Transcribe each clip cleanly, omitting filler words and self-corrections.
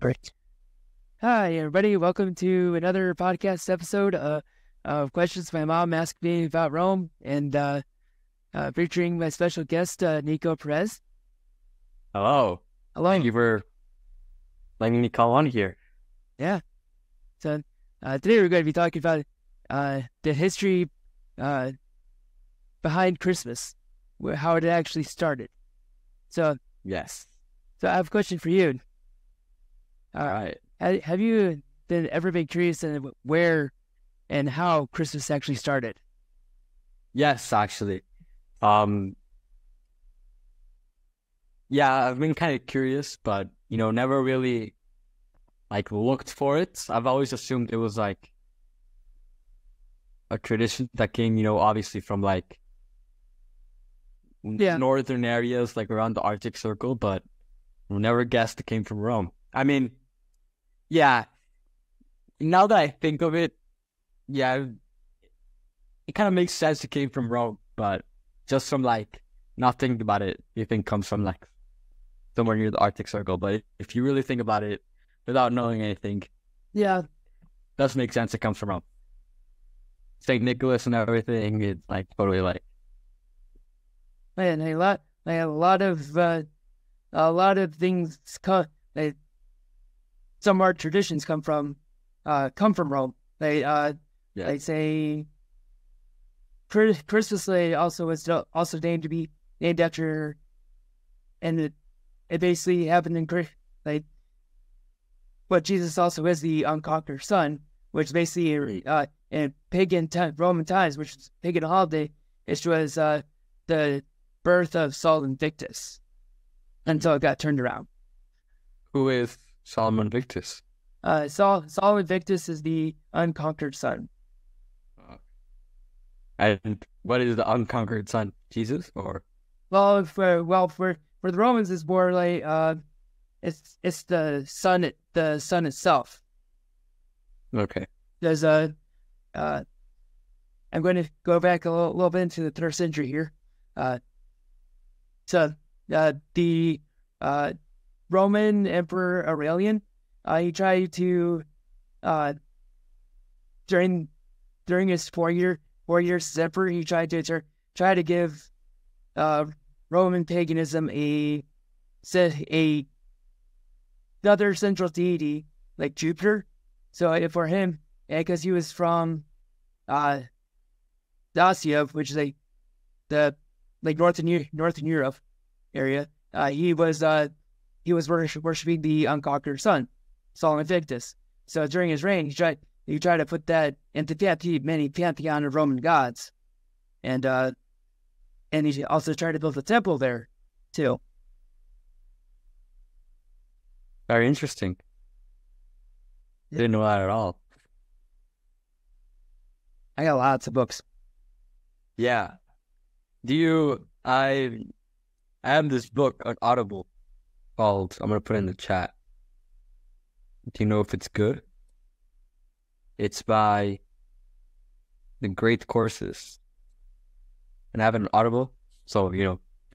Great. Hi, everybody. Welcome to another podcast episode of questions my mom asked me about Rome, and featuring my special guest, Nico Perez. Hello. Hello. Thank you for letting me call on here. Yeah. So today we're going to be talking about the history behind Christmas, how it actually started. So Yes. I have a question for you. All right. Have you ever been curious in where and how Christmas actually started? Yes, actually. Yeah, I've been kind of curious, but never really looked for it. I've always assumed it was like a tradition that came, obviously from northern areas, like around the Arctic Circle, but I never guessed it came from Rome. I mean, yeah, now that I think of it, yeah, it kind of makes sense it came from Rome, but just from not thinking about it, you think comes from somewhere near the Arctic Circle. But if you really think about it without knowing anything, Yeah, it does make sense it comes from Rome. St. Nicholas and everything, it's totally man, a lot of things some art traditions come from Rome. They say Christmas also was also named after, and it basically happened in what Jesus also is the unconquered son, which basically in pagan Roman times, which is pagan holiday, it was the birth of Sol Invictus until it got turned around. Who is Solomon Victus? Sol Invictus is the unconquered son. And what is the unconquered son? Jesus, or? Well, for the Romans, it's more like it's the sun itself. Okay. There's I'm going to go back a little bit into the 3rd century here. The Roman Emperor Aurelian, he tried to during his 4 years as emperor, he tried to give Roman paganism another central deity like Jupiter. So for him, because he was from Dacia, which is the northern Europe area, he was worshiping the unconquered son, Sol Invictus. So during his reign, he tried to put that into many pantheon of Roman gods, and he also tried to build a temple there too. Very interesting. Didn't know that at all. I got lots of books. Yeah. I have this book on Audible called, I'm going to put it in the chat. Do you know if it's good? It's by The Great Courses. And I have an Audible. So,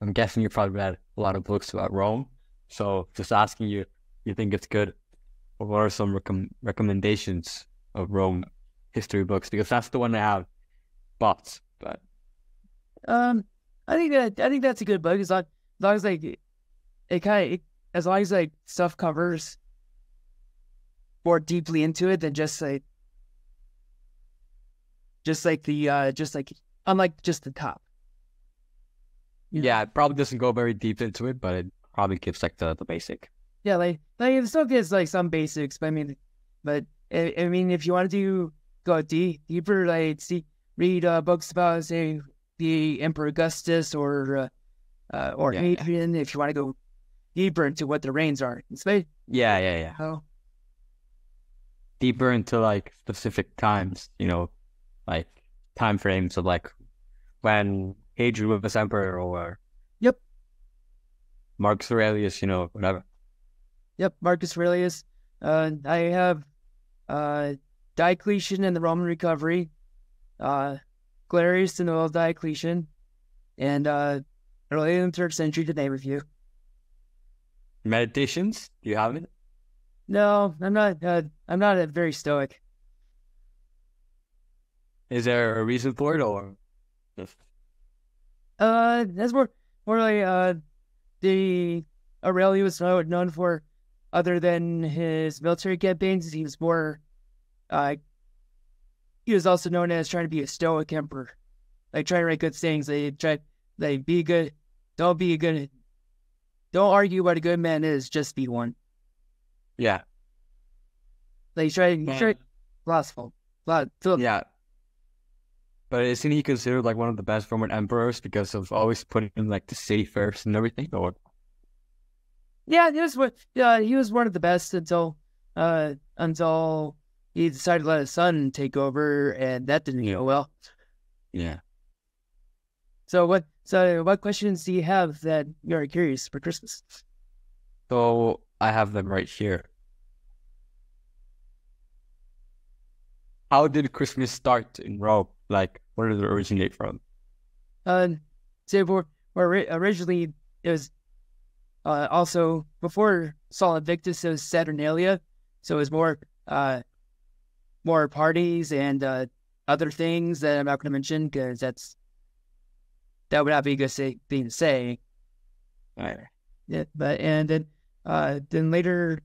I'm guessing you probably read a lot of books about Rome. So just asking you think it's good? Or what are some recommendations of Rome history books? Because that's the one I have bought. But I think that's a good book as long as stuff covers more deeply into it than unlike just the top. Yeah, it probably doesn't go very deep into it, but it probably gives the basic. Yeah, it still gives some basics, but I mean, if you want to go deeper, read books about, say, the Emperor Augustus or Hadrian, if you want to go deeper into what the reigns are. Yeah. Oh. Deeper into specific times, time frames of when Hadrian was emperor, or Yep. Marcus Aurelius, whatever. Yep, Marcus Aurelius. I have Diocletian and the Roman Recovery, Galerius and Old Diocletian, and early in the 3rd century, to name a few. Meditations? Do you have it? No, I'm not. I'm not a very stoic. Is there a reason for it, or just That's more like the Aurelius was known for, other than his military campaigns. He was more. Uh, he was also known as trying to be a stoic emperor, like trying to write good things. They try, like be good. Don't be a good. Don't argue what a good man is. Just be one. yeah, Like try philosophical. yeah? But isn't he considered like one of the best Roman emperors because of always putting like the city first and everything? Or Yeah, he was one of the best until he decided to let his son take over, and that didn't go well. yeah. So what questions do you have that you're curious for Christmas? So I have them right here. How did Christmas start in Rome? Like, where did it originate from? Uh, so originally it was also before Sol Invictus, it was Saturnalia, so it was more parties and other things that I'm not going to mention because that would not be a good thing to say. Right. Yeah, but and then later,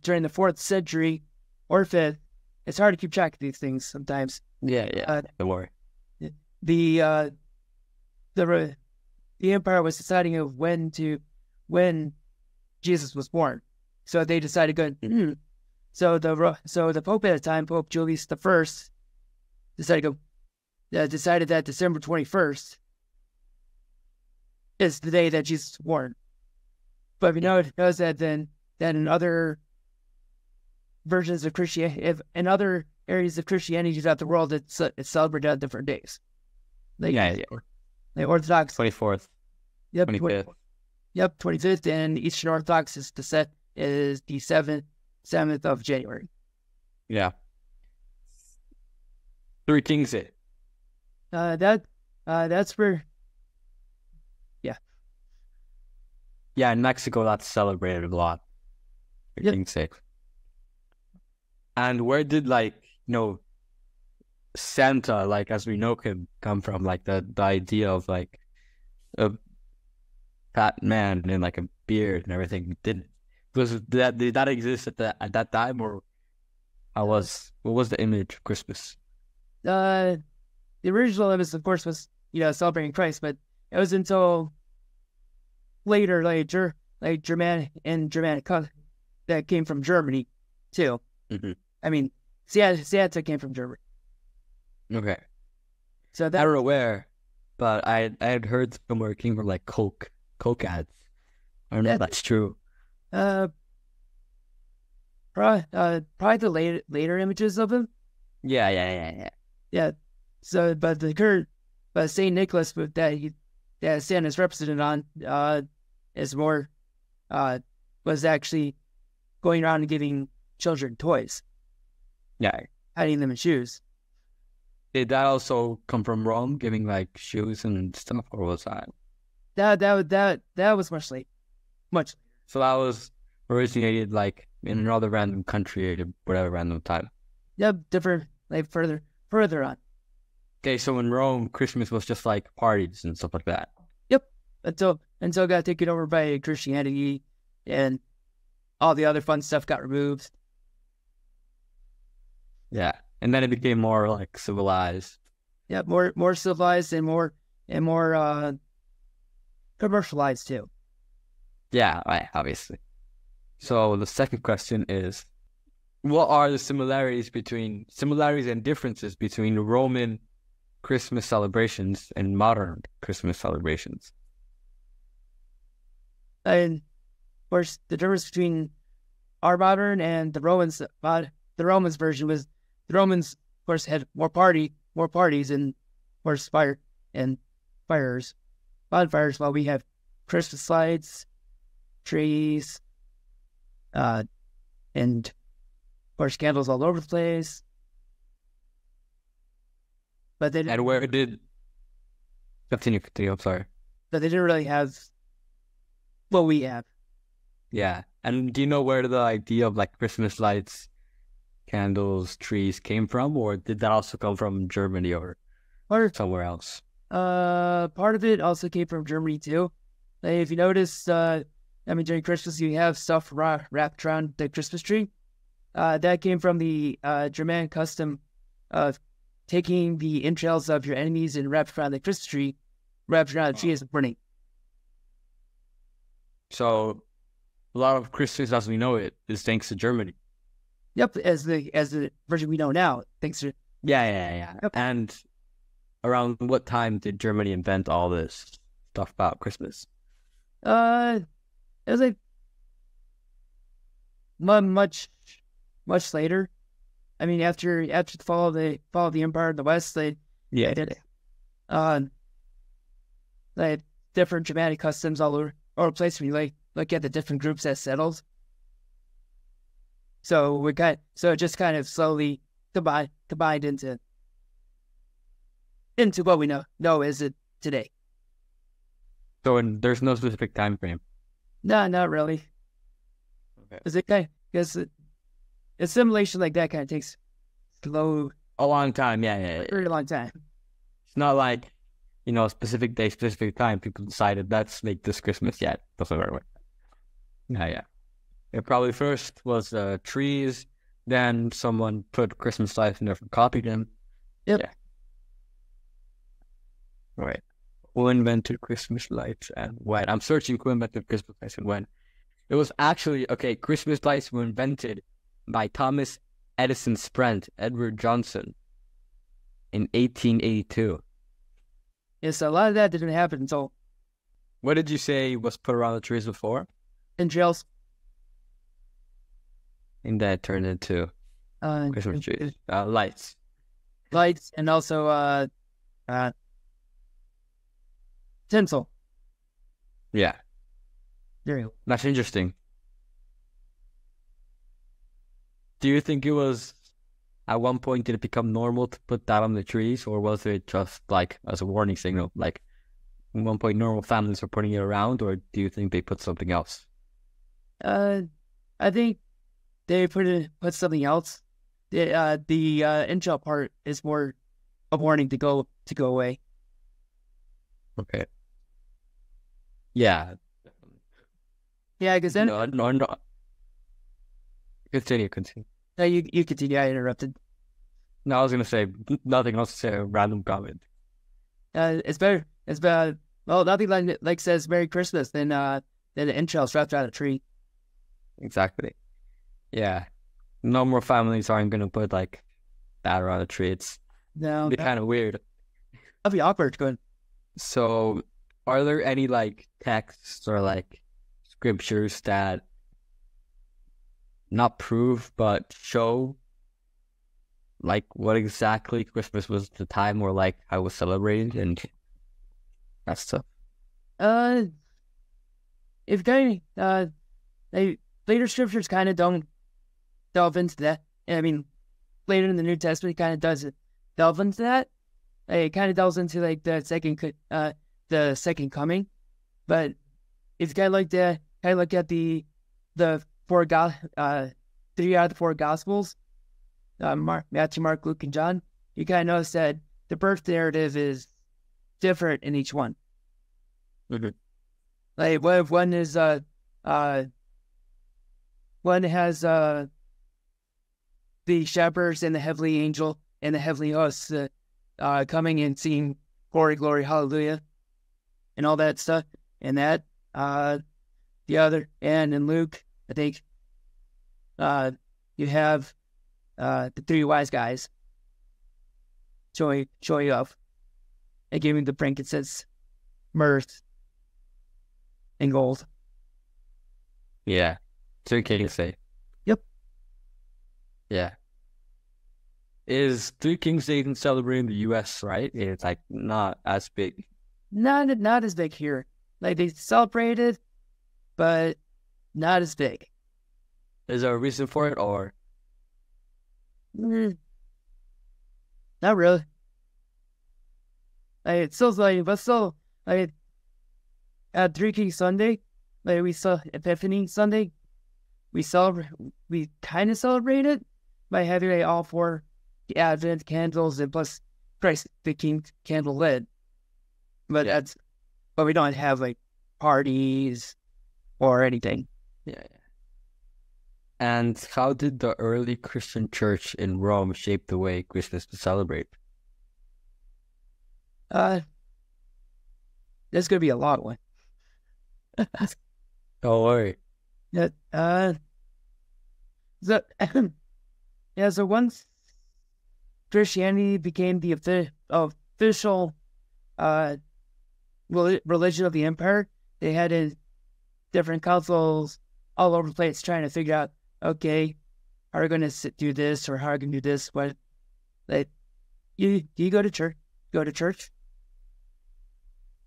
during the 4th century or 5th, it's hard to keep track of these things sometimes. Yeah. Don't worry. The the empire was deciding of when Jesus was born, so they decided go. So the Pope at the time, Pope Julius I, decided that December 21st is the day that Jesus was born. But if you knows that then in other versions of Christianity, if in other areas of Christianity throughout the world, it's celebrated on different days. Like, like Orthodox 24th. Yep. 25th. Yep. 25th, and Eastern Orthodox is the 7th of January. Yeah. Three Kings Day. That's where. Yeah. Yeah, in Mexico that's celebrated a lot. Three Kings Day. And where did Santa, like as we know him, come from? Like the idea of like a fat man and like a beard and everything. Did that exist at that time, or what was the image of Christmas? The original image, of course, was celebrating Christ, but it was until later, like Germanic that came from Germany too. Mm-hmm. I mean, Santa came from Germany. Okay. So I don't know where, but I had heard somewhere it came from like Coke ads. I don't know if that's true. Probably the later images of him. Yeah. Yeah. So, but Saint Nicholas that Santa's represented on is more was actually going around and giving children toys. Yeah. Hiding them in shoes. Did that also come from Rome, giving like shoes and stuff, or was that? That was much later. Much. So that was originated like in another random country or whatever random time. Yep, different, like further on. Okay, so in Rome, Christmas was just like parties and stuff like that. Yep, until it got taken over by Christianity, and all the other fun stuff got removed. Yeah, and then it became more like civilized. Yeah, more civilized and more commercialized too. Yeah, right, obviously. So the second question is, what are the similarities and differences between Roman Christmas celebrations and modern Christmas celebrations? And of course, the difference between our modern and the Romans version was the Romans, of course, had more parties and more bonfires, while we have Christmas lights, trees, and of course candles all over the place. But they didn't, and where did continue? I'm sorry. But they didn't really have what we have. Yeah, And do you know where the idea of like Christmas lights, candles, trees came from, or did that also come from Germany or Part somewhere else? part of it also came from Germany too. Like, if you notice, during Christmas you have stuff wrapped around the Christmas tree. That came from the Germanic custom of taking the entrails of your enemies and wrapped around the Christmas tree, wrapped around the tree as a burning. So a lot of Christmas as we know it is thanks to Germany. Yep, as the version we know now, thanks to Yeah. Yep. And around what time did Germany invent all this stuff about Christmas? it was like much later. I mean, after the fall of the empire in the West, they did like different Germanic customs all over the place. When you look at the different groups that settled, so it just kind of slowly combined into what we know as it today. So there's no specific time frame. No, not really. Okay. Because assimilation like that kind of takes A long time, yeah. a very long time. It's not like, specific day, specific time. People decided let's make this Christmas. Yeah, doesn't work. Yeah. It probably first was trees, then someone put Christmas lights and therefore copied them. Yep. Yeah. Right. Who invented Christmas lights and when? I'm searching who invented Christmas lights and when. It was actually, Christmas lights were invented by Thomas Edison's friend, Edward Johnson, in 1882. Yes, a lot of that didn't happen until What did you say was put around the trees before? entrails. And that turned into Christmas trees. Lights. Lights, and also tinsel. Yeah. There you go. That's interesting. Do you think it was, at one point, did it become normal to put that on the trees, or was it just like as a warning signal? Like, at one point, normal families were putting it around, or do you think they put something else? I think they put something else. The entrail part is more a warning to go away. Okay. Yeah. Yeah, because then No. Continue. you continue. I interrupted. No, I was gonna say nothing else to say. A random comment. It's better. It's better. Well, nothing like says Merry Christmas than the entrails wrapped around a tree. Exactly. Yeah. No more families aren't gonna put like that around a tree. It's No, kind of weird. that'd be awkward. Going. So, are there any like texts or like scriptures that not prove but show like what exactly Christmas was at the time, or like how it was celebrated and that stuff? If going later scriptures kind of don't delve into that. I mean, later in the New Testament, kind of does delve into that. It kind of delves into like the second coming. But if you kind of look at the four 3 out of the 4 Gospels, Matthew, Mark, Luke, and John, you kind of notice that the birth narrative is different in each one. Mm-hmm. Like one is one has the shepherds and the heavenly angel and the heavenly hosts coming and singing glory, glory, hallelujah, and all that stuff. And that the other, and in Luke, I think you have the 3 wise guys showing off and giving the frankincense, myrrh, and gold. Yeah. 3 Kings Day. Yep. Yeah. Is 3 Kings Day even celebrated in the US, right? It's like not as big. Not as big here. Like they celebrate it, but not as big. Is there a reason for it, or? Not really. Like, it's still like, but still, like at 3 Kings Sunday, like we saw Epiphany Sunday, we kind of celebrate it by having all four Advent candles and plus Christ the King candle lit. But we don't have like parties or anything. Yeah. And how did the early Christian church in Rome shape the way Christmas was celebrated? There's gonna be a long one. Don't worry. Yeah. So once Christianity became the official religion of the empire, they had different councils all over the place trying to figure out, okay, how are we going to do this or how are we going to do this? What, like, do you go to church? Go to church?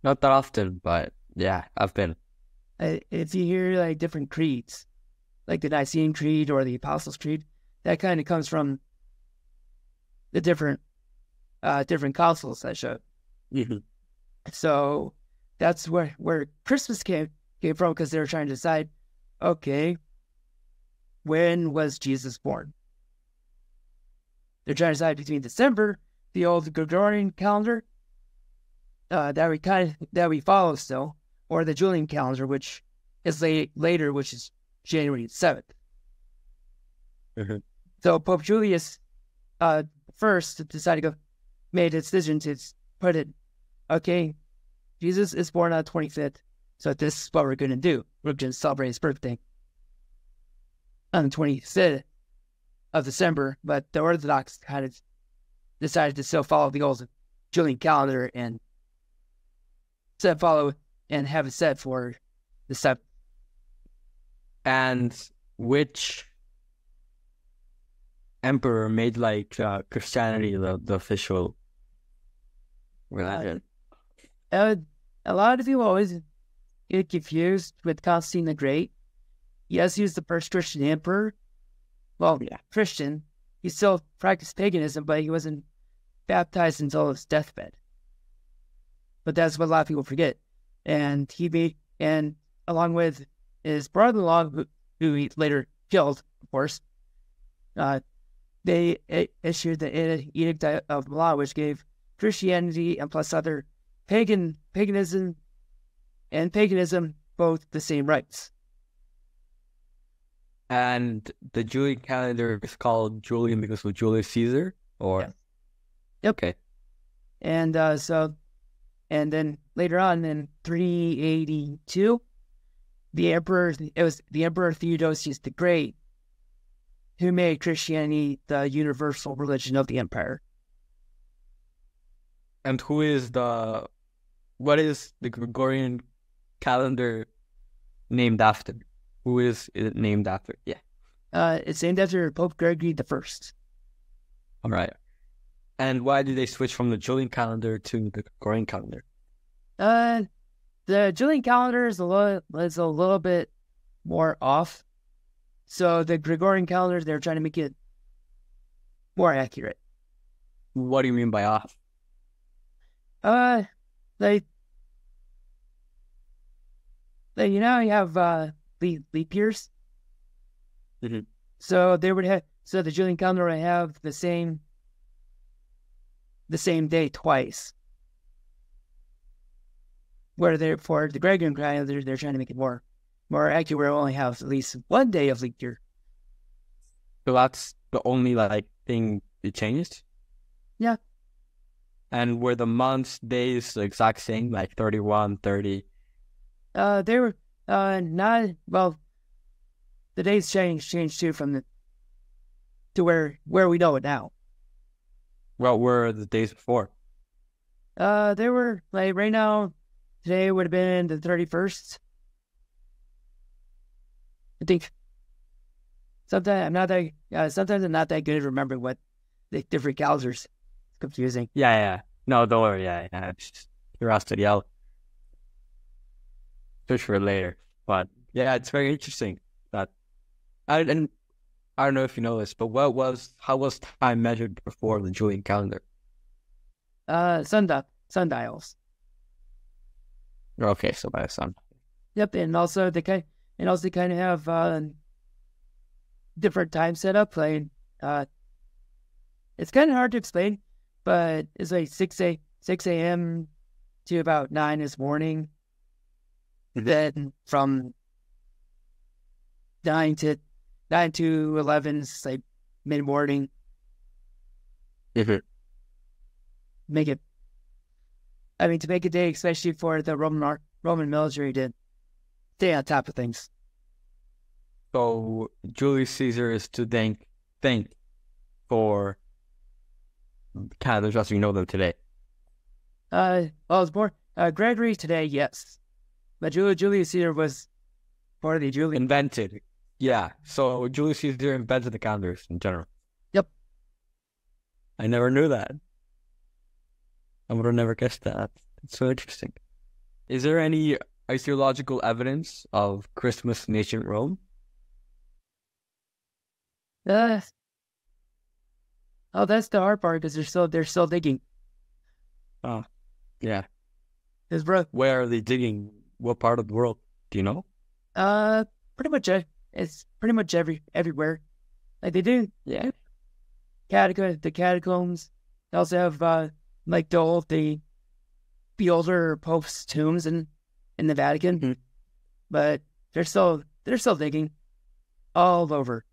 Not that often, but yeah, I've been. If you hear like different creeds, like the Nicene Creed or the Apostles' Creed, that kind of comes from the different councils that show. Mm-hmm. So that's where Christmas came from, because they were trying to decide, okay, when was Jesus born? They're trying to decide between December, the old Gregorian calendar that we follow still, or the Julian calendar, which is later, which is January 7th. Mm-hmm. So Pope Julius first made a decision to put it, okay, Jesus is born on the 25th, so this is what we're going to do. We're going to celebrate his birthday on the 25th of December, but the Orthodox kind of decided to still follow the old Julian calendar and have it set for the 7th. And which emperor made Christianity the official religion? A lot of people always get confused with Constantine the Great. Yes, he was the first Christian emperor. Well, yeah, Christian. He still practiced paganism, but he wasn't baptized until his deathbed. But that's what a lot of people forget. And along with his brother-in-law, who he later killed, of course, they issued the Edict of Milan, which gave Christianity and plus other paganism both the same rights. And the Julian calendar is called Julian because of Julius Caesar, or? Yeah. Yep. Okay. And and then later on in 382, it was the Emperor Theodosius the Great who made Christianity the universal religion of the empire. And what is the Gregorian calendar named after? Who is it named after? Yeah. It's named after Pope Gregory the First. All right. And why did they switch from the Julian calendar to the Gregorian calendar? The Julian calendar is a little bit more off. So the Gregorian calendar, they're trying to make it more accurate. What do you mean by off? You have leap years. Mm-hmm. So the Julian calendar would have the same day twice. Where for the Gregorian calendar, they're trying to make it more accurate. Where it only have at least one day of leap year. So that's the only thing it changed? Yeah. And were the months, days the exact same, 31, 30? They were not, well, the days changed too to where we know it now. What were the days before? They were right now, today would have been the 31st. I think sometimes I'm not that good at remembering what the different calendars. It's confusing. Yeah. No, don't worry. Yeah. It's just curiosity. I'll search for it later. But yeah, it's very interesting. That I don't know if you know this, but how was time measured before the Julian calendar? Sundials. Okay, so by the sun. Yep, and also they kind of have different time setup. Like, it's kind of hard to explain, but it's like 6 a.m. to about 9 this morning. Then from 9 to 11 is like mid morning. Make it. I mean, to make a day, especially for the Roman military, to stay on top of things. So Julius Caesar is to thank for calendars as we know them today. Well, it's more Gregory today, yes, but Julius Caesar was part of the Julian. Invented. Yeah. So Julius Caesar invented the calendars in general. Yep. I never knew that. I would have never guessed that. It's so interesting. Is there any archaeological evidence of Christmas in ancient Rome? Oh, that's the hard part because they're still digging. Oh, yeah. It's bro. Where are they digging? What part of the world? Do you know? Pretty much. It's pretty much everywhere. Like they do. Yeah. The catacombs. They also have like the older popes' tombs in the Vatican. Mm-hmm. But they're still digging all over.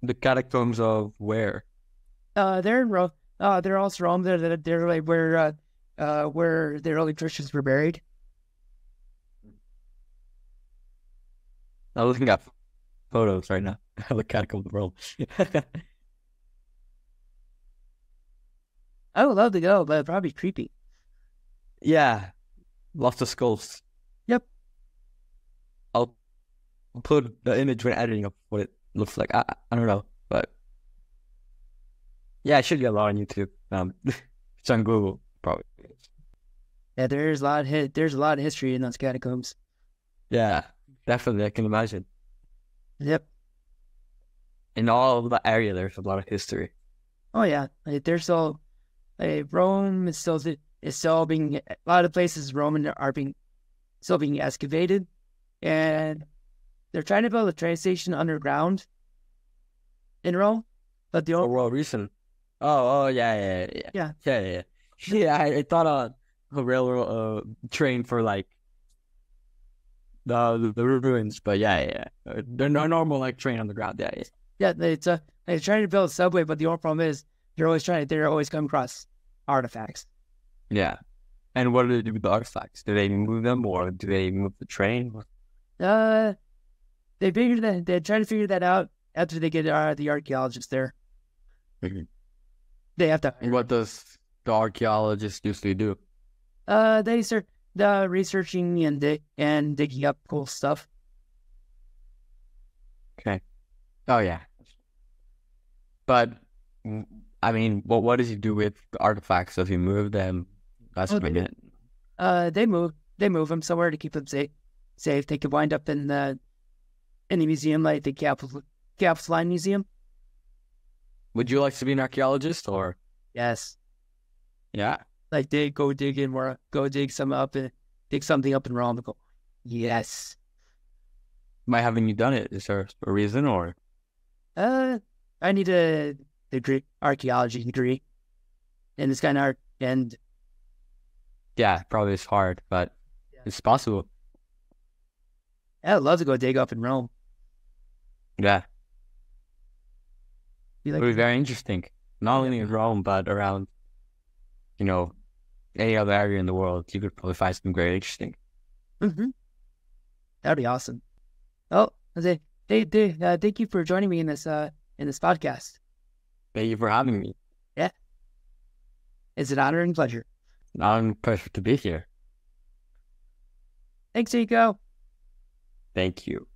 The catacombs of where? They're in Rome. They're also Rome. They're like where the early Christians were buried. I'm looking at photos right now of the catacombs of Rome. I would love to go, but it'd probably be creepy. Yeah, lots of skulls. Yep. I'll put the image when editing of what it looks like. I don't know, but yeah, it should be a lot on YouTube. It's on Google probably. Yeah, there's a lot of history in those catacombs. Yeah, definitely. I can imagine. Yep. In all of the area, there's a lot of history. Oh yeah, like, there's still Rome is still being, a lot of places Roman are still being excavated, and they're trying to build a train station underground in Rome, but the well, recent. Oh, yeah. Yeah, I thought a railroad train for like the ruins, but yeah. They're no normal like train on the ground. Yeah. It's they're trying to build a subway, but the only problem is they're always coming across artifacts. Yeah. And what do they do with the artifacts? Do they move them or do they move the train? They're trying to figure that out after they get the archaeologists there. Mm-hmm. They have to. And what does the archaeologist usually do? They start researching and digging up cool stuff. Okay. Oh yeah. But I mean, what does he do with the artifacts? Does he move them? That's pretty it. They move them somewhere to keep them safe. They could wind up in the museum, like the Capitoline Museum. Would you like to be an archaeologist or? Yes. Yeah. Like they go dig something up in Rome. Go, yes. By having you done it, is there a reason or? I need a archaeology degree, and it's kind of hard. And yeah, probably it's hard, but it's possible. I'd love to go dig up in Rome. Yeah. It would be very interesting. Not only in Rome, but around, any other area in the world. You could probably find something very interesting. Mm-hmm. That'd be awesome. Oh, thank you for joining me in this podcast. Thank you for having me. Yeah. It's an honor and pleasure. An honor and pleasure to be here. Thanks, Nico. Thank you.